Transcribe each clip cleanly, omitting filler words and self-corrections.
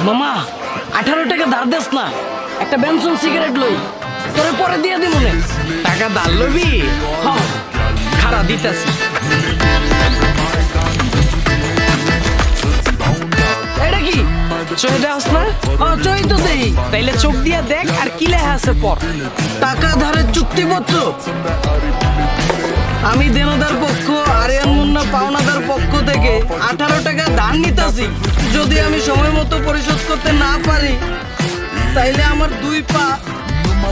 মামা 18 টাকা ধার দেস না, একটা বেনসন সিগারেট লই, তোরে পরে দিয়ে দি মনে। টাকা ধার লবি? হ্যাঁ খারা দিতাছি। এটা কি চোখ দেখাস না? চই তো দেই। তাইলে চোখ দিয়া দেখ আর কি লেখা আছে পর। টাকা ধারের চুক্তিপত্র। আমি দেনাদার পক্ষ, আরিয়ান মুন্না পাওনাদার পক্ষ থেকে 18 টাকা ধার নিতাছি। যদি আমি সময় মতো পরিশোধ করতে না পারি তাইলে আমার 2 পা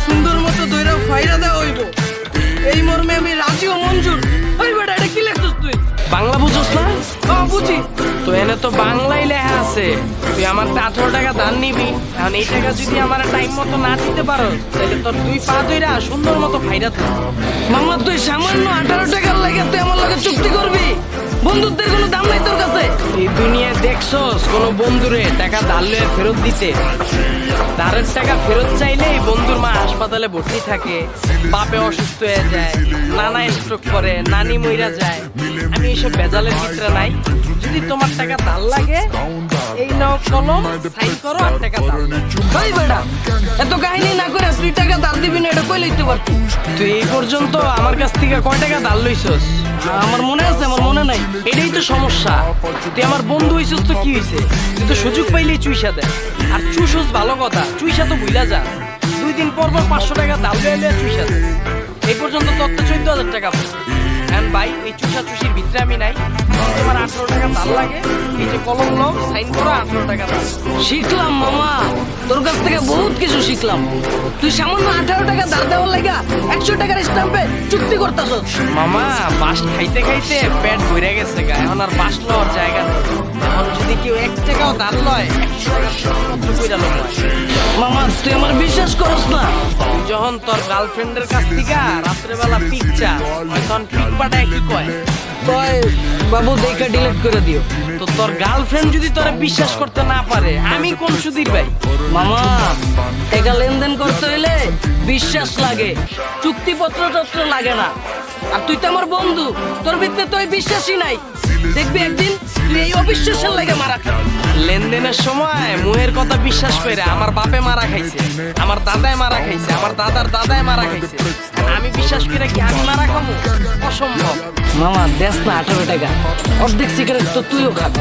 সুন্দর মতো ধইরা ফাইরা দেওয়া হইব। এই মর্মে আমি রাজি ও মঞ্জুর। ওই বেটা এটা কি লেখছিস তুই? বাংলা বুঝছ না? বুঝি। তো এনে তো বাংলাই লেখা আছে। তুই আমার 18 টাকা ধার নিবি, এখন এই টাকা যদি আমার টাইম মতো না দিতে পারো তাহলে তোর 2 পা ধইরা সুন্দর মতো ফাইরা থাক। মামা তুই সামান্য 18 টাকার লাগে তুই আমার লগে চুক্তি করবি? বন্ধুত্বের কোনো দাম নাই তোর কাছে? এই দুনিয়ায় দেখছস কোনো বন্ধুরে টাকা ধার লয়ে ফেরত দিতে? ধারের টাকা ফেরত চাইলে বন্ধুর মা হাসপাতালে ভর্তি থাকে, বাপে অসুস্থ হয়ে যায়, নানা স্ট্রোক করে, নানি মইরা যায়। আমি এইসব বেজালের ভিতরে নাই। যদি তোমার টাকা ধার লাগে এই নাও কলম, সাইন করো আর টাকা দাও। ভাই বেটা এত কাহিনী না করে তুই টাকা ধার দিবি না এটা কই লইতে পারতি? তুই এই পর্যন্ত আমার কাছ থেকে কয় টাকা ধার লইছস? আমার মনে আছে, আমার মনে নাই। এটাই তো সমস্যা। তুই আমার বন্ধু হইছস তো কি হইছে? তুই তো সুযোগ পাইলেই চুইসা দেয়। আর চুষস ভালো কথা, চুইসা তো ভুলা যা। 2 দিন পর 500 টাকা ধার লইলে চুইসা দে। এই পর্যন্ত তোর তো 14,000 টাকা পড়ছে। এখন ভাই এই চুষা চুষির ভিতরে আমি নাই। তোমার 18 টাকা ধার লাগে, এই যে কলম নাও, সাইন করো, 18 টাকা দাও। শিখলাম মামা, তোর কাছ থেকে বহুত কিছু শিখলাম। তুই সামান্য 18 টাকা ধার দেওয়ার লাগা 100 টাকার স্ট্যাম্পে চুক্তি করতাছস। মামা বাস খাইতে খাইতে পেট ভরে গেছে গা, এখন আর বাস লওয়ার জায়গা নেই। এখন যদি কেউ 1 টাকাও ধার লয় 100 টাকা পত্র কইরা লয়। মামা তুই আমার বিশ্বাস করস না? তুই যখন তোর গার্লফ্রেন্ডের কাছ থেকে রাত্রেবেলা পিকচা তখন পিক পাঠায় কি কয়? বাবু দেখা ডিলিট করে দিও। তো তোর গার্লফ্রেন্ড যদি তোরে বিশ্বাস করতে না পারে আমি কোন সুধীর ভাই? মামা টাকা লেনদেন করতে হইলে বিশ্বাস লাগে, চুক্তিপত্র টত্র লাগে না। আর তুই তো আমার বন্ধু, তোর ভিতরে তো এই বিশ্বাসই নাই। দেখবি একদিন তুই এই অবিশ্বাসের লাগে মারা খাবি। লেনদেনের সময় মুহের কথা বিশ্বাস করে আমার বাপে মারা খাইছে, আমার দাদায় মারা খাইছে, আমার দাদার দাদায় মারা খাইছে। আমি বিশ্বাস করে কি আমি মারা খাবো? অসম্ভব। মামা দেশ না 18 টাকা, অর্ধেক সিগারেট তো তুইও খাবি।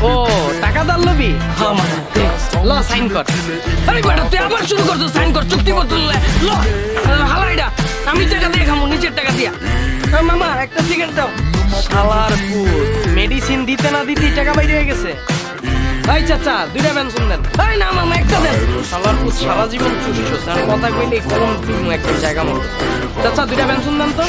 ও টাকা ধার লবি? হ্যাঁ মামা ল সাইন কর। আরে বেটা তুই আবার শুরু করছিস সাইন কর, চুক্তিপত্র ল হালাইডা। আমি টাকা দিয়ে খামু, নিজের টাকা দিয়া। মামা একটা সিগারেট দাও। শালার পুত মেডিসিন দিতে না দিতেই টাকা বাইরে হয়ে গেছে। ভাই চাচা 2টা পেনশন দেন। এই না মামা একটা দেন। শালার পুত সারা জীবন চুষছস, আর কথা কইলে কলম একটা জায়গা মতো। চাচা 2টা পেনশন দেন তো।